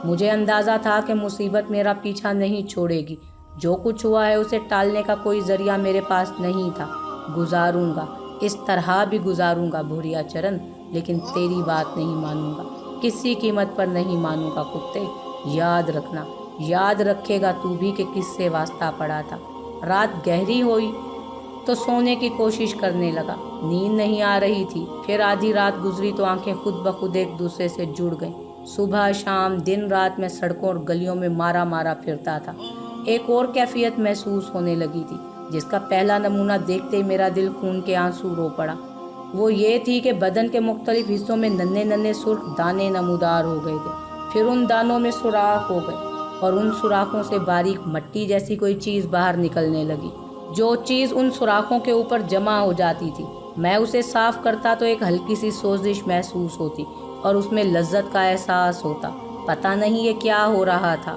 مجھے اندازہ تھا کہ مصیبت میرا پیچھا نہیں چھوڑے گی۔ جو کچھ ہوا ہے اسے ٹالنے کا کوئی ذریعہ میرے پاس نہیں تھا۔ گزاروں گا، اس طرح بھی گزاروں گا بھوریا چرن، لیکن تیری بات نہیں مانوں گا، کسی قیمت پر نہیں مانوں گا کتے۔ یاد رکھنا، یاد رکھے گا تو بھی کہ کس سے واسطہ پڑا تھا۔ رات گہری ہوئی تو سونے کی کوشش کرنے لگا، نیند نہیں آ رہی تھی۔ پھر آدھی رات گزری تو آنکھیں خود بخود ایک دوسرے سے جڑ گئیں۔ صبح شام دن رات میں سڑکوں اور گلیوں میں مارا مارا پھرتا تھا۔ ایک اور کیفیت محسوس ہونے لگی تھی جس کا پہلا نمونہ دیکھتے ہی میرا دل خون کے آنسو رو پڑا۔ وہ یہ تھی کہ بدن کے مختلف حصوں میں ننھے ننھے سرخ دانے نمودار ہو گئے تھے۔ پھر ان دانوں میں سوراخ ہو گئے اور ان سوراخوں سے باریک مٹی جیسی کوئی چیز باہر نکلنے لگی۔ جو چیز ان سوراخوں کے اوپر جمع ہو جاتی تھی، میں اسے صاف کرتا تو ایک ہلکی سی سوزش محسوس ہوتی اور اس میں لذت کا احساس ہوتا۔ پتہ نہیں یہ کیا ہو رہا تھا۔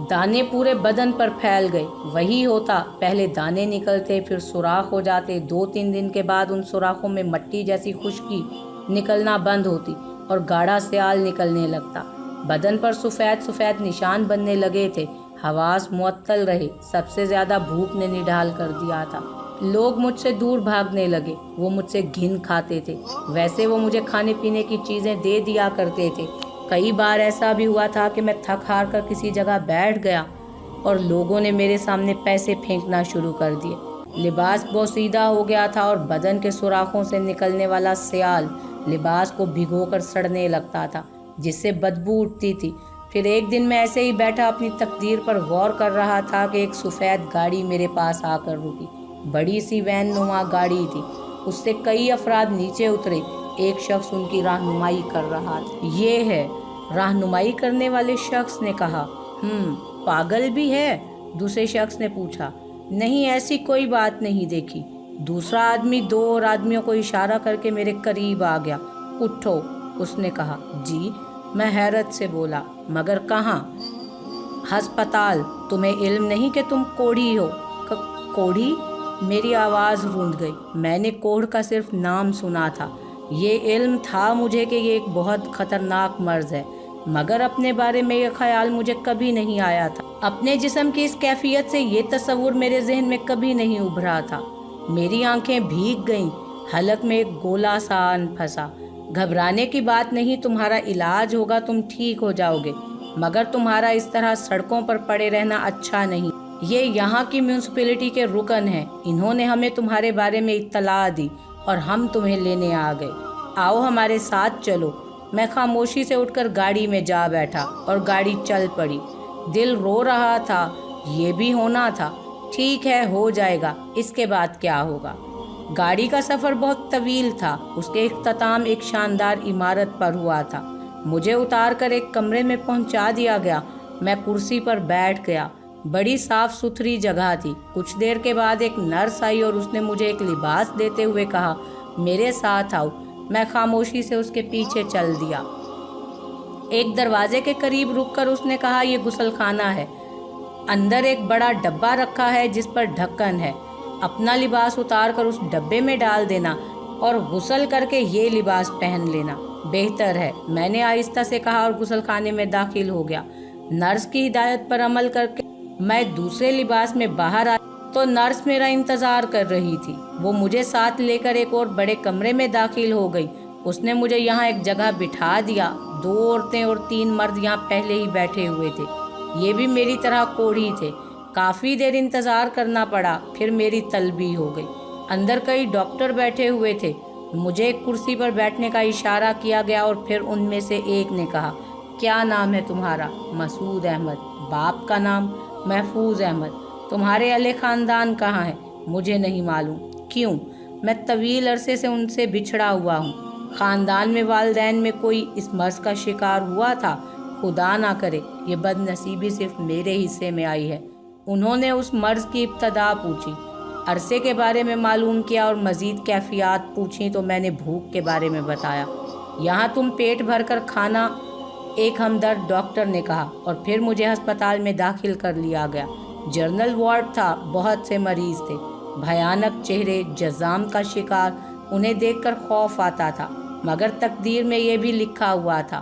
دانے پورے بدن پر پھیل گئے۔ وہی ہوتا، پہلے دانے نکلتے، پھر سوراخ ہو جاتے۔ 2-3 دن کے بعد ان سوراخوں میں مٹی جیسی خشکی نکلنا بند ہوتی اور گاڑھا سیال نکلنے لگتا۔ بدن پر سفید سفید نشان بننے لگے تھے۔ حواس معطل رہے۔ سب سے زیادہ بھوک نے نڈھال کر دیا تھا۔ لوگ مجھ سے دور بھاگنے لگے۔ وہ مجھ سے گھن کھاتے تھے۔ ویسے وہ مجھے کھانے پینے کی چیزیں دے دیا کرتے تھے۔ کئی بار ایسا بھی ہوا تھا کہ میں تھک ہار کر کسی جگہ بیٹھ گیا اور لوگوں نے میرے سامنے پیسے پھینکنا شروع کر دیے۔ لباس بوسیدہ ہو گیا تھا اور بدن کے سوراخوں سے نکلنے والا سیال لباس کو بھگو کر سڑنے لگتا تھا، جس سے بدبو اٹھتی تھی۔ پھر ایک دن میں ایسے ہی بیٹھا اپنی تقدیر پر غور کر رہا تھا کہ ایک سفید گاڑی میرے پاس آ کر رکی۔ بڑی سی وین نما گاڑی تھی۔ اس سے کئی افراد نیچے اترے۔ ایک شخص ان کی رہنمائی کر رہا تھا۔ یہ ہے، رہنمائی کرنے والے شخص نے کہا۔ پاگل بھی ہے؟ دوسرے شخص نے پوچھا۔ نہیں، ایسی کوئی بات نہیں دیکھی۔ دوسرا آدمی 2 اور آدمیوں کو اشارہ کر کے میرے قریب آ گیا۔ اٹھو، اس نے کہا۔ جی، میں حیرت سے بولا، مگر کہاں؟ ہسپتال۔ تمہیں علم نہیں کہ تم کوڑھی ہو؟ کوڑھی؟ میری آواز روند گئی۔ میں نے کوڑھ کا صرف نام سنا تھا۔ یہ علم تھا مجھے کہ یہ ایک بہت خطرناک مرض ہے، مگر اپنے بارے میں یہ خیال مجھے کبھی نہیں آیا تھا۔ اپنے جسم کی اس کیفیت سے یہ تصور میرے ذہن میں کبھی نہیں ابھرا تھا۔ میری آنکھیں بھیگ گئیں۔ حلق میں ایک گولا سا آن پھنسا۔ گھبرانے کی بات نہیں، تمہارا علاج ہوگا، تم ٹھیک ہو جاؤ گے، مگر تمہارا اس طرح سڑکوں پر پڑے رہنا اچھا نہیں۔ یہ یہاں کی میونسپلٹی کے رکن ہیں۔ انہوں نے ہمیں تمہارے بارے میں اطلاع دی اور ہم تمہیں لینے آ گئے۔ آؤ ہمارے ساتھ چلو۔ میں خاموشی سے اٹھ کر گاڑی میں جا بیٹھا اور گاڑی چل پڑی۔ دل رو رہا تھا۔ یہ بھی ہونا تھا۔ ٹھیک ہے، ہو جائے گا، اس کے بعد کیا ہوگا؟ گاڑی کا سفر بہت طویل تھا۔ اس کے اختتام ایک شاندار عمارت پر ہوا تھا۔ مجھے اتار کر ایک کمرے میں پہنچا دیا گیا۔ میں کرسی پر بیٹھ گیا۔ بڑی صاف ستھری جگہ تھی۔ کچھ دیر کے بعد ایک نرس آئی اور اس نے مجھے ایک لباس دیتے ہوئے کہا، میرے ساتھ آؤ۔ میں خاموشی سے اس کے پیچھے چل دیا۔ ایک دروازے کے قریب رک کر اس نے کہا، یہ غسل خانہ ہے۔ اندر ایک بڑا ڈبہ رکھا ہے جس پر ڈھکن ہے۔ اپنا لباس اتار کر اس ڈبے میں ڈال دینا اور غسل کر کے یہ لباس پہن لینا بہتر ہے، میں نے آہستہ سے کہا اور غسل خانے میں داخل ہو گیا۔ نرس کی ہدایت پر عمل کر کے میں دوسرے لباس میں باہر آیا تو نرس میرا انتظار کر رہی تھی۔ وہ مجھے ساتھ لے کر ایک اور بڑے کمرے میں داخل ہو گئی۔ اس نے مجھے یہاں ایک جگہ بٹھا دیا۔ 2 عورتیں اور 3 مرد یہاں پہلے ہی بیٹھے ہوئے تھے۔ یہ بھی میری طرح کوڑھی تھے۔ کافی دیر انتظار کرنا پڑا، پھر میری طلبی ہو گئی۔ اندر کئی ڈاکٹر بیٹھے ہوئے تھے۔ مجھے ایک کرسی پر بیٹھنے کا اشارہ کیا گیا اور پھر ان میں سے ایک نے کہا، کیا نام ہے تمہارا؟ مسعود احمد۔ باپ کا نام؟ محفوظ احمد۔ تمہارے اہل خاندان کہاں ہیں؟ مجھے نہیں معلوم۔ کیوں؟ میں طویل عرصے سے ان سے بچھڑا ہوا ہوں۔ خاندان میں والدین میں کوئی اس مرض کا شکار ہوا تھا؟ خدا نہ کرے یہ بد نصیبی صرف میرے حصے میں آئی ہے۔ انہوں نے اس مرض کی ابتدا پوچھی، عرصے کے بارے میں معلوم کیا اور مزید کیفیات پوچھیں تو میں نے بھوک کے بارے میں بتایا۔ یہاں تم پیٹ بھر کر کھانا، ایک ہمدرد ڈاکٹر نے کہا، اور پھر مجھے ہسپتال میں داخل کر لیا گیا۔ جنرل وارڈ تھا، بہت سے مریض تھے، بھیانک چہرے، جزام کا شکار۔ انہیں دیکھ کر خوف آتا تھا، مگر تقدیر میں یہ بھی لکھا ہوا تھا،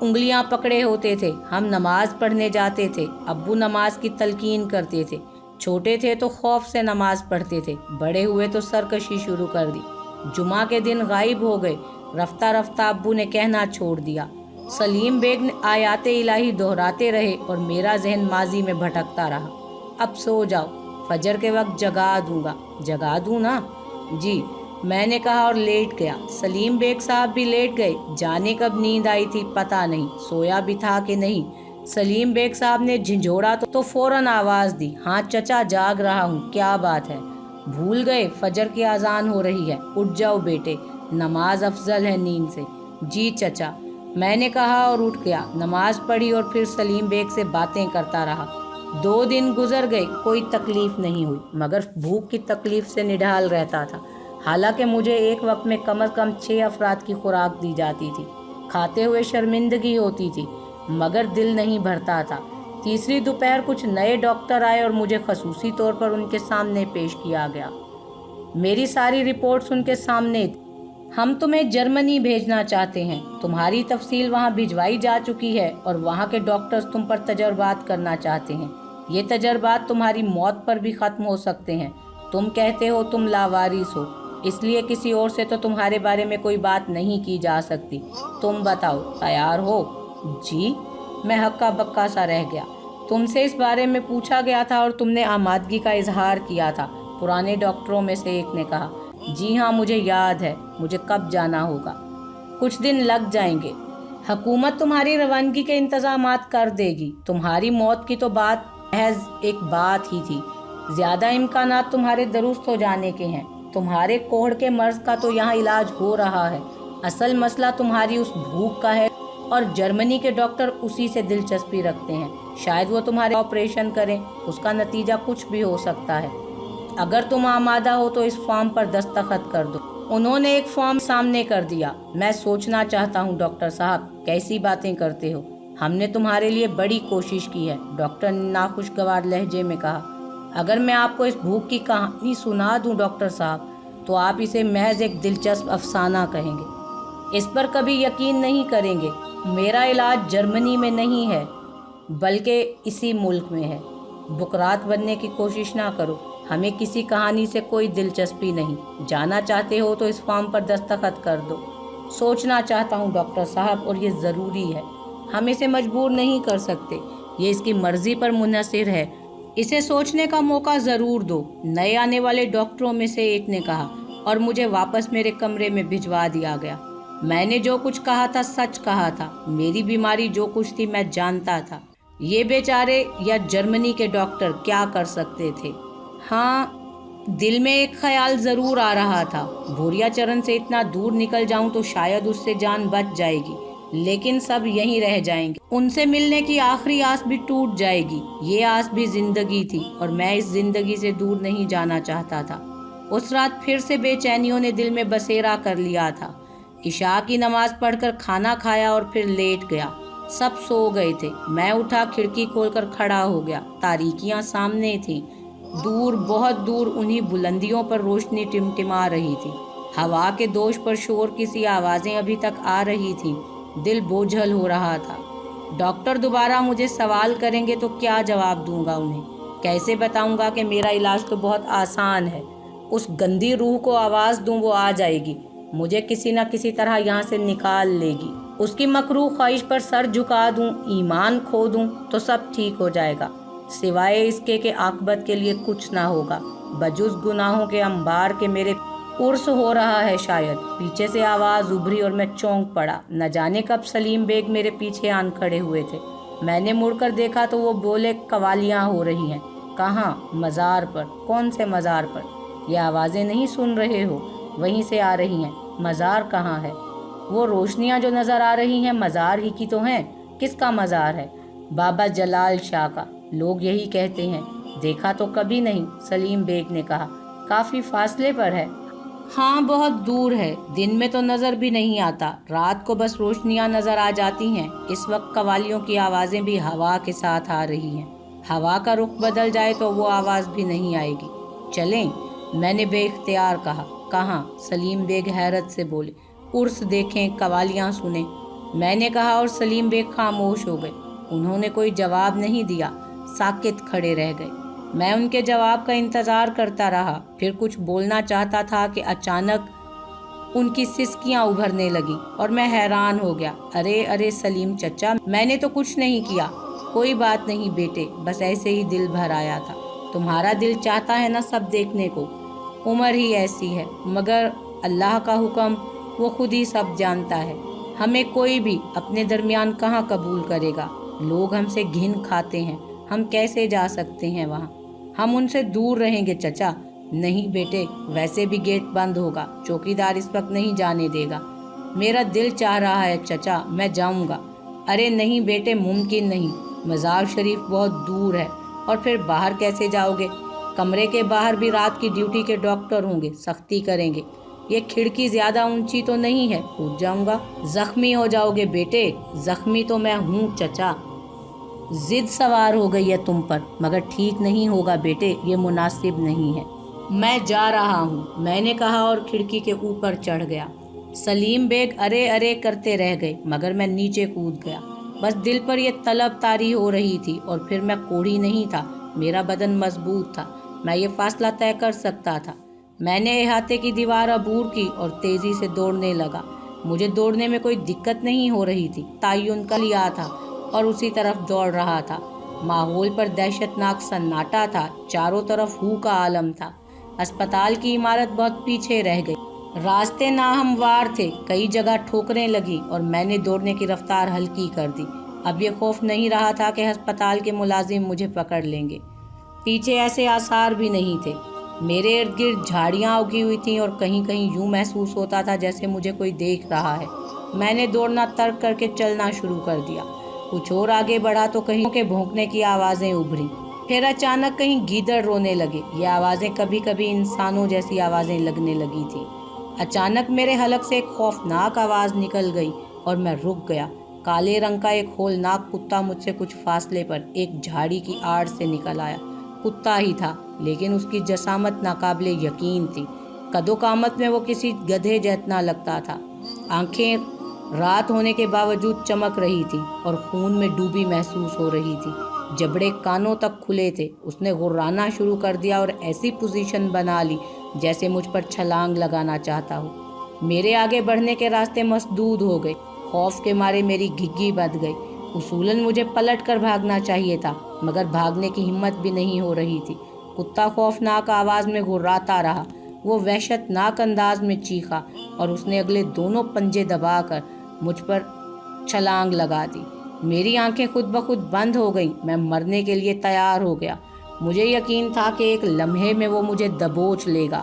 انگلیاں پکڑے ہوتے تھے، ہم نماز پڑھنے جاتے تھے، ابو نماز کی تلقین کرتے تھے، چھوٹے تھے تو خوف سے نماز پڑھتے تھے، بڑے ہوئے تو سرکشی شروع کر دی، جمعہ کے دن غائب ہو گئے، رفتہ رفتہ ابو نے کہنا چھوڑ دیا۔ سلیم بیگ نے آیات الہی دہراتے رہے اور میرا ذہن ماضی میں بھٹکتا رہا۔ اب سو جاؤ، فجر کے وقت جگا دوں گا۔ جگا دوں نا؟ جی، میں نے کہا اور لیٹ گیا۔ سلیم بیگ صاحب بھی لیٹ گئے۔ جانے کب نیند آئی تھی پتہ نہیں، سویا بھی تھا کہ نہیں۔ سلیم بیگ صاحب نے جھنجھوڑا تو فوراً آواز دی، ہاں چچا جاگ رہا ہوں، کیا بات ہے؟ بھول گئے فجر کی اذان ہو رہی ہے، اٹھ جاؤ بیٹے، نماز افضل ہے نیند سے۔ جی چچا، میں نے کہا اور اٹھ گیا، نماز پڑھی اور پھر سلیم بیگ سے باتیں کرتا رہا۔ 2 دن گزر گئے، کوئی تکلیف نہیں ہوئی، مگر بھوک کی تکلیف سے نڈھال رہتا تھا۔ حالانکہ مجھے ایک وقت میں کم از کم 6 افراد کی خوراک دی جاتی تھی۔ کھاتے ہوئے شرمندگی ہوتی تھی، مگر دل نہیں بھرتا تھا۔ تیسری دوپہر کچھ نئے ڈاکٹر آئے اور مجھے خصوصی طور پر ان کے سامنے پیش کیا گیا۔ میری ساری رپورٹس ان کے سامنے تھی۔ ہم تمہیں جرمنی بھیجنا چاہتے ہیں، تمہاری تفصیل وہاں بھجوائی جا چکی ہے اور وہاں کے ڈاکٹرز تم پر تجربات کرنا چاہتے ہیں۔ یہ تجربات تمہاری موت پر بھی ختم ہو سکتے ہیں۔ تم کہتے ہو تم لاوارث ہو، اس لیے کسی اور سے تو تمہارے بارے میں کوئی بات نہیں کی جا سکتی۔ تم بتاؤ، تیار ہو؟ جی، میں ہکا بکا سا رہ گیا۔ تم سے اس بارے میں پوچھا گیا تھا اور تم نے آمادگی کا اظہار کیا تھا، پرانے ڈاکٹروں میں سے ایک نے کہا۔ جی ہاں، مجھے یاد ہے۔ مجھے کب جانا ہوگا؟ کچھ دن لگ جائیں گے۔ حکومت تمہاری روانگی کے انتظامات کر دے گی۔ تمہاری موت کی تو بات محض ایک بات ہی تھی، زیادہ امکانات تمہارے درست ہو جانے کے ہیں۔ تمہارے کوڑھ کے مرض کا تو یہاں علاج ہو رہا ہے، اصل مسئلہ تمہاری اس بھوک کا ہے اور جرمنی کے ڈاکٹر اسی سے دلچسپی رکھتے ہیں۔ شاید وہ تمہارے آپریشن کریں، اس کا نتیجہ کچھ بھی ہو سکتا ہے۔ اگر تم آمادہ ہو تو اس فارم پر دستخط کر دو۔ انہوں نے ایک فارم سامنے کر دیا۔ میں سوچنا چاہتا ہوں ڈاکٹر صاحب، کیسی باتیں کرتے ہو؟ ہم نے تمہارے لیے بڑی کوشش کی ہے، ڈاکٹر نے ناخوشگوار لہجے میں کہا۔ اگر میں آپ کو اس بھوک کی کہانی سنا دوں ڈاکٹر صاحب، تو آپ اسے محض ایک دلچسپ افسانہ کہیں گے، اس پر کبھی یقین نہیں کریں گے۔ میرا علاج جرمنی میں نہیں ہے بلکہ اسی ملک میں ہے۔ بکرات بننے کی کوشش نہ کرو، ہمیں کسی کہانی سے کوئی دلچسپی نہیں۔ جانا چاہتے ہو تو اس فارم پر دستخط کر دو۔ سوچنا چاہتا ہوں ڈاکٹر صاحب، اور یہ ضروری ہے۔ ہم اسے مجبور نہیں کر سکتے، یہ اس کی مرضی پر منحصر ہے۔ اسے سوچنے کا موقع ضرور دو، نئے آنے والے ڈاکٹروں میں سے ایک نے کہا، اور مجھے واپس میرے کمرے میں بھجوا دیا گیا۔ میں نے جو کچھ کہا تھا سچ کہا تھا، میری بیماری جو کچھ تھی میں جانتا تھا۔ یہ بیچارے یا جرمنی کے ڈاکٹر کیا کر سکتے تھے؟ ہاں، دل میں ایک خیال ضرور آ رہا تھا، بھوریا چرن سے اتنا دور نکل جاؤں تو شاید اس سے جان بچ جائے گی، لیکن سب یہیں رہ جائیں گے۔ ان سے ملنے کی آخری آس بھی ٹوٹ جائے گی۔ یہ آس بھی زندگی تھی اور میں اس زندگی سے دور نہیں جانا چاہتا تھا۔ اس رات پھر سے بے چینیوں نے دل میں بسیرا کر لیا تھا۔ عشاء کی نماز پڑھ کر کھانا کھایا اور پھر لیٹ گیا۔ سب سو گئے تھے۔ میں اٹھا، کھڑکی کھول کر کھڑا ہو گیا۔ تاریکیاں سامنے تھیں، دور، بہت دور انہی بلندیوں پر روشنی ٹمٹما رہی تھی۔ ہوا کے دوش پر شور کی سی آوازیں ابھی تک آ رہی تھیں۔ دل بوجھل ہو رہا تھا۔ ڈاکٹر دوبارہ مجھے سوال کریں گے تو کیا جواب دوں گا انہیں؟ کیسے بتاؤں گا کہ میرا علاج تو بہت آسان ہے؟ اس گندی روح کو آواز دوں، وہ آ جائے گی، مجھے کسی نہ کسی طرح یہاں سے نکال لے گی۔ اس کی مکروہ خواہش پر سر جھکا دوں، ایمان کھو دوں تو سب ٹھیک ہو جائے گا، سوائے اس کے کہ عاقبت کے لیے کچھ نہ ہوگا بجز گناہوں کے انبار کے۔ میرے عرس ہو رہا ہے شاید۔ پیچھے سے آواز ابھری اور میں چونک پڑا۔ نہ جانے کب سلیم بیگ میرے پیچھے آن کھڑے ہوئے تھے۔ میں نے مڑ کر دیکھا تو وہ بولے، قوالیاں ہو رہی ہیں۔ کہاں؟ مزار پر۔ کون سے مزار پر؟ یہ آوازیں نہیں سن رہے ہو؟ وہیں سے آ رہی ہیں۔ مزار کہاں ہے؟ وہ روشنیاں جو نظر آ رہی ہیں مزار ہی کی تو ہیں۔ کس کا مزار ہے؟ بابا جلال شاہ کا، لوگ یہی کہتے ہیں۔ دیکھا تو کبھی نہیں، سلیم بیگ نے کہا۔ کافی فاصلے پر ہے؟ ہاں، بہت دور ہے، دن میں تو نظر بھی نہیں آتا، رات کو بس روشنیاں نظر آ جاتی ہیں۔ اس وقت قوالیوں کی آوازیں بھی ہوا کے ساتھ آ رہی ہیں۔ ہوا کا رخ بدل جائے تو وہ آواز بھی نہیں آئے گی۔ چلیں، میں نے بے اختیار کہا۔ کہاں؟ سلیم بیگ حیرت سے بولے۔ عرس دیکھیں، قوالیاں سنیں۔ میں نے کہا اور سلیم بیگ خاموش ہو گئے۔ انہوں نے کوئی جواب نہیں دیا، ساکت کھڑے رہ گئے۔ میں ان کے جواب کا انتظار کرتا رہا، پھر کچھ بولنا چاہتا تھا کہ اچانک ان کی سسکیاں ابھرنے لگی اور میں حیران ہو گیا۔ ارے ارے سلیم چچا، میں نے تو کچھ نہیں کیا۔ کوئی بات نہیں بیٹے، بس ایسے ہی دل بھر آیا تھا۔ تمہارا دل چاہتا ہے نا سب دیکھنے کو، عمر ہی ایسی ہے، مگر اللہ کا حکم، وہ خود ہی سب جانتا ہے۔ ہمیں کوئی بھی اپنے درمیان کہاں قبول کرے گا؟ لوگ ہم سے گھن کھاتے ہیں، ہم کیسے جا سکتے ہیں وہاں؟ ہم ان سے دور رہیں گے چچا۔ نہیں بیٹے، ویسے بھی گیٹ بند ہوگا، چوکیدار اس وقت نہیں جانے دے گا۔ میرا دل چاہ رہا ہے چچا، میں جاؤں گا۔ ارے نہیں بیٹے، ممکن نہیں، مزار شریف بہت دور ہے، اور پھر باہر کیسے جاؤ گے؟ کمرے کے باہر بھی رات کی ڈیوٹی کے ڈاکٹر ہوں گے، سختی کریں گے۔ یہ کھڑکی زیادہ اونچی تو نہیں ہے، کود جاؤں گا۔ زخمی ہو جاؤ گے بیٹے۔ زخمی تو میں ہوں چچا۔ ضد سوار ہو گئی ہے تم پر، مگر ٹھیک نہیں ہوگا بیٹے، یہ مناسب نہیں ہے۔ میں جا رہا ہوں، میں نے کہا اور کھڑکی کے اوپر چڑھ گیا۔ سلیم بیگ ارے ارے کرتے رہ گئے، مگر میں نیچے کود گیا۔ بس دل پر یہ طلب طاری ہو رہی تھی، اور پھر میں کوڑھی نہیں تھا، میرا بدن مضبوط تھا، میں یہ فاصلہ طے کر سکتا تھا۔ میں نے احاطے کی دیوار عبور کی اور تیزی سے دوڑنے لگا۔ مجھے دوڑنے میں کوئی دقت نہیں ہو رہی تھی، تعین کر لیا تھا اور اسی طرف دوڑ رہا تھا۔ ماحول پر دہشت ناک سناٹا تھا، چاروں طرف ہو کا عالم تھا۔ اسپتال کی عمارت بہت پیچھے رہ گئی، راستے ناہموار تھے، کئی جگہ ٹھوکریں لگی اور میں نے دوڑنے کی رفتار ہلکی کر دی۔ اب یہ خوف نہیں رہا تھا کہ ہسپتال کے ملازم مجھے پکڑ لیں گے۔ پیچھے ایسے آثار بھی نہیں تھے۔ میرے ارد گرد جھاڑیاں اگی ہوئی تھیں اور کہیں کہیں یوں محسوس ہوتا تھا جیسے مجھے کوئی دیکھ رہا ہے۔ میں نے دوڑنا ترک کر کے چلنا شروع کر دیا۔ کچھ اور آگے بڑھا تو کہیں کے بھونکنے کی آوازیں ابھری، پھر اچانک کہیں گیدڑ رونے لگے۔ یہ آوازیں کبھی کبھی انسانوں جیسی آوازیں لگنے لگی تھیں۔ اچانک میرے حلق سے ایک خوفناک آواز نکل گئی اور میں رک گیا۔ کالے رنگ کا ایک ہولناک کتا مجھ سے کچھ فاصلے پر ایک جھاڑی کی آڑ سے نکل آیا۔ کتا ہی تھا، لیکن اس کی جسامت ناقابل یقین تھی۔ قد و قامت میں وہ کسی گدھے جتنا لگتا تھا۔ آنکھیں رات ہونے کے باوجود چمک رہی تھی اور خون میں ڈوبی محسوس ہو رہی تھی۔ جبڑے کانوں تک کھلے تھے۔ اس نے غرانا شروع کر دیا اور ایسی پوزیشن بنا لی جیسے مجھ پر چھلانگ لگانا چاہتا ہو۔ میرے آگے بڑھنے کے راستے مسدود ہو گئے۔ خوف کے مارے میری گھگی بندھ گئی۔ اصولاً مجھے پلٹ کر بھاگنا چاہیے تھا، مگر بھاگنے کی ہمت بھی نہیں ہو رہی تھی۔ کتا خوفناک آواز میں غراتا رہا۔ وہ وحشت ناک انداز میں چیخا اور اس نے اگلے دونوں پنجے دبا کر مجھ پر چھلانگ لگا دی۔ میری آنکھیں خود بخود بند ہو گئیں، میں مرنے کے لیے تیار ہو گیا۔ مجھے یقین تھا کہ ایک لمحے میں وہ مجھے دبوچ لے گا،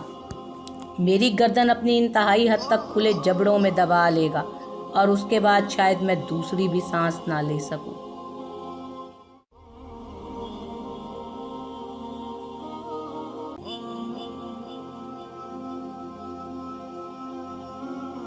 میری گردن اپنی انتہائی حد تک کھلے جبڑوں میں دبا لے گا، اور اس کے بعد شاید میں دوسری بھی سانس نہ لے سکوں۔